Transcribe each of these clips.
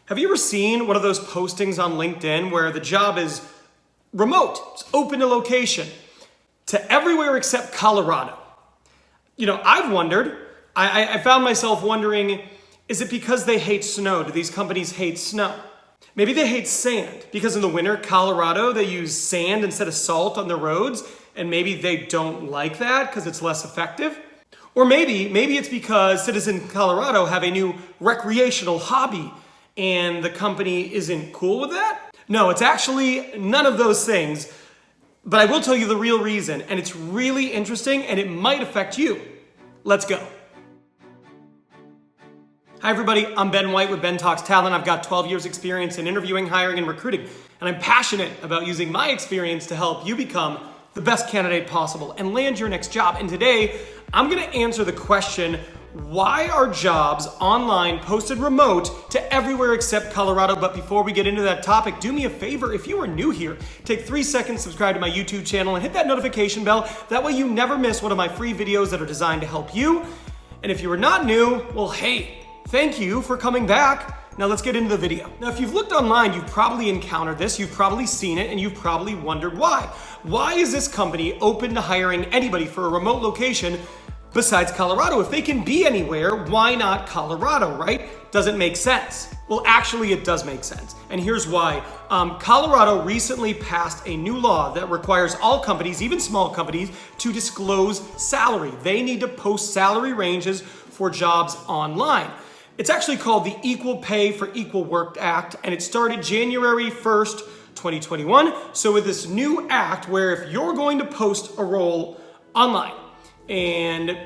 Have you ever seen one of those postings on LinkedIn where the job is remote, it's open to location, to everywhere except Colorado? You know, I've wondered, I found myself wondering, is it because they hate snow? Do these companies hate snow? Maybe they hate sand because in the winter, Colorado, they use sand instead of salt on the roads, and maybe they don't like that because it's less effective. Or maybe it's because citizens in Colorado have a new recreational hobby and the company isn't cool with that? No, it's actually none of those things, but I will tell you the real reason, and it's really interesting and it might affect you. Let's go. Hi everybody, I'm Ben White with Ben Talks Talent. I've got 12 years experience in interviewing, hiring, and recruiting, and I'm passionate about using my experience to help you become the best candidate possible and land your next job. And today, I'm gonna answer the question, why are jobs online posted remote to everywhere except Colorado? But before we get into that topic, do me a favor, if you are new here, take 3 seconds, subscribe to my YouTube channel and hit that notification bell. That way you never miss one of my free videos that are designed to help you. And if you are not new, well, hey, thank you for coming back. Now let's get into the video. Now, if you've looked online, you've probably encountered this, you've probably seen it, and you've probably wondered why. Why is this company open to hiring anybody for a remote location besides Colorado? If they can be anywhere, why not Colorado, right? Doesn't make sense. Well, actually it does make sense. And here's why. Colorado recently passed a new law that requires all companies, even small companies, to disclose salary. They need to post salary ranges for jobs online. It's actually called the Equal Pay for Equal Work Act, and it started January 1st, 2021. So with this new act where if you're going to post a role online, and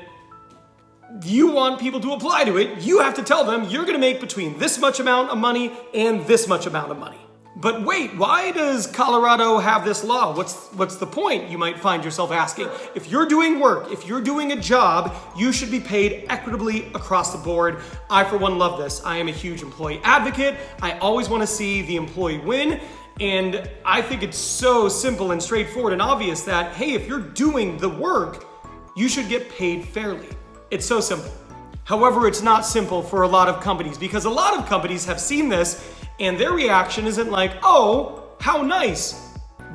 you want people to apply to it, you have to tell them you're gonna make between this much amount of money and this much amount of money. But wait, why does Colorado have this law? What's the point, you might find yourself asking? If you're doing work, if you're doing a job, you should be paid equitably across the board. I, for one, love this. I am a huge employee advocate. I always wanna see the employee win. And I think it's so simple and straightforward and obvious that, hey, if you're doing the work, you should get paid fairly. It's so simple. However, it's not simple for a lot of companies because a lot of companies have seen this and their reaction isn't like, oh, how nice.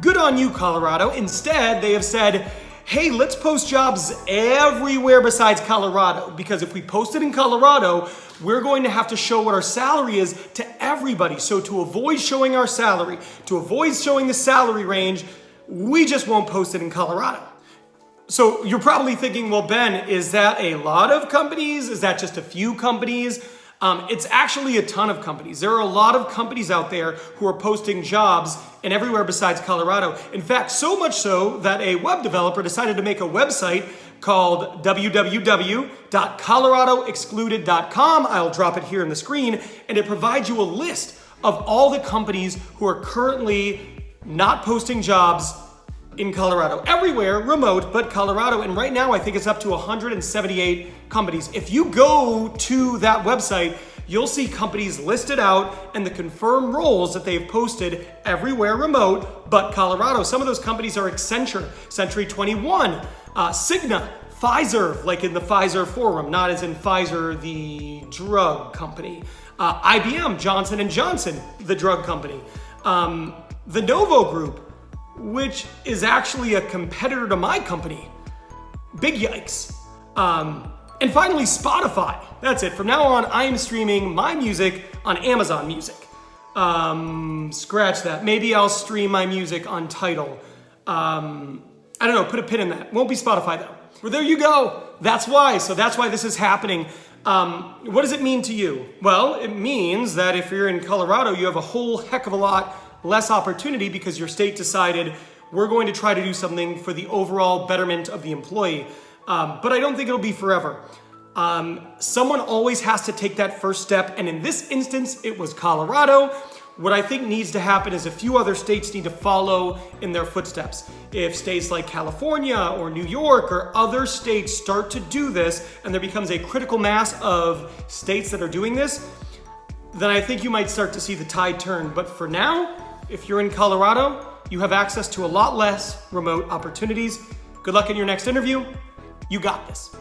Good on you, Colorado. Instead, they have said, hey, let's post jobs everywhere besides Colorado because if we post it in Colorado, we're going to have to show what our salary is to everybody. So to avoid showing our salary, to avoid showing the salary range, we just won't post it in Colorado. So you're probably thinking, well, Ben, is that a lot of companies? Is that just a few companies? It's actually a ton of companies. There are a lot of companies out there who are posting jobs in everywhere besides Colorado. In fact, so much so that a web developer decided to make a website called www.coloradoexcluded.com. I'll drop it here on the screen, and it provides you a list of all the companies who are currently not posting jobs in Colorado. Everywhere remote, but Colorado. And right now, I think it's up to 178 companies. If you go to that website, you'll see companies listed out and the confirmed roles that they've posted everywhere remote, but Colorado. Some of those companies are Accenture, Century 21, Cigna, Pfizer, like in the Pfizer forum, not as in Pfizer, the drug company, IBM, Johnson & Johnson, the drug company, the Novo Group, which is actually a competitor to my company. Big yikes. And finally, Spotify. That's it. From now on, I am streaming my music on Amazon Music. Scratch that. Maybe I'll stream my music on Tidal. I don't know, put a pin in that. Won't be Spotify though. Well, there you go. That's why. So that's why this is happening. What does it mean to you? Well, it means that if you're in Colorado, you have a whole heck of a lot less opportunity because your state decided we're going to try to do something for the overall betterment of the employee. But I don't think it'll be forever. Someone always has to take that first step. And in this instance, it was Colorado. What I think needs to happen is a few other states need to follow in their footsteps. If states like California or New York or other states start to do this and there becomes a critical mass of states that are doing this, then I think you might start to see the tide turn. But for now, if you're in Colorado, you have access to a lot less remote opportunities. Good luck in your next interview. You got this.